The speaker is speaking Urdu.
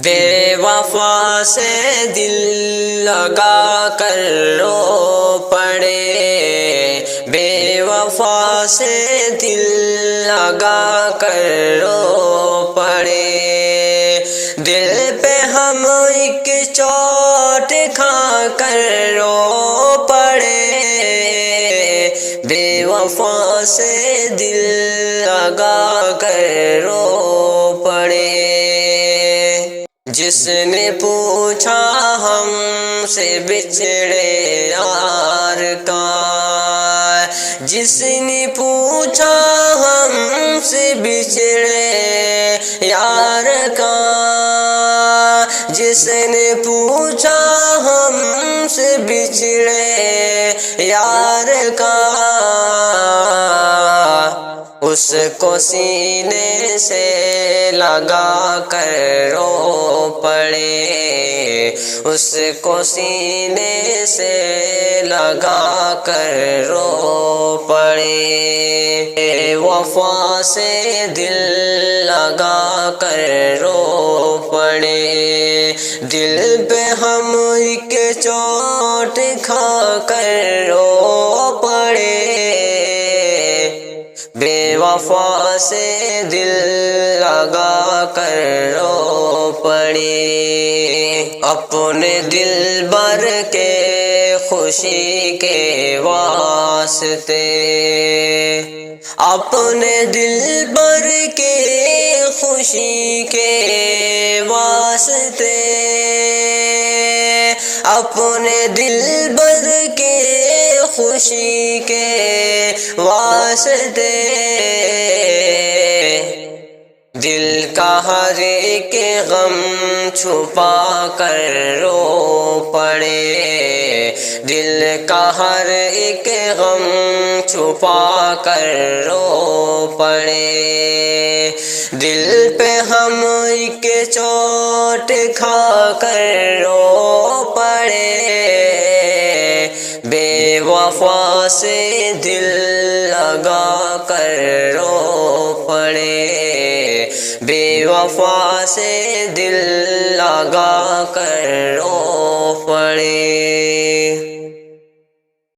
بے وفا سے دل لگا کر رو پڑے، بے وفا سے دل لگا کر رو پڑے، دل پہ ہم ایک چوٹ کھا کر رو پڑے، بے وفا سے دل لگا کر رو پڑے۔ جس نے پوچھا ہم سے بچھڑے یار کا، جس نے پوچھا ہم سے بچھڑے یار کا، جس نے پوچھا ہم سے بچھڑے یار کا، اس کو سینے سے لگا کر رو پڑے، اس کو سینے سے لگا کر رو پڑے، بے وفا سے دل لگا کر رو پڑے، دل پہ ہم ایک چوٹ کھا کر رو پڑے، بے وفا سے دل لگا کر رو پڑے، اپنے دلبر کے خوشی کے واسطے، اپنے دلبر کے خوشی کے واسطے، اپنے دلبر کے خوشی کے واسطے، دل کا ہر ایک غم چھپا کر رو پڑے، دل کا ہر ایک غم چھپا کر رو پڑے، دل پہ ہم ایک چوٹ کھا کر رو پڑے، بے وفا سے دل لگا کر رو پڑے، بے وفا سے دل لگا کر رو پڑے۔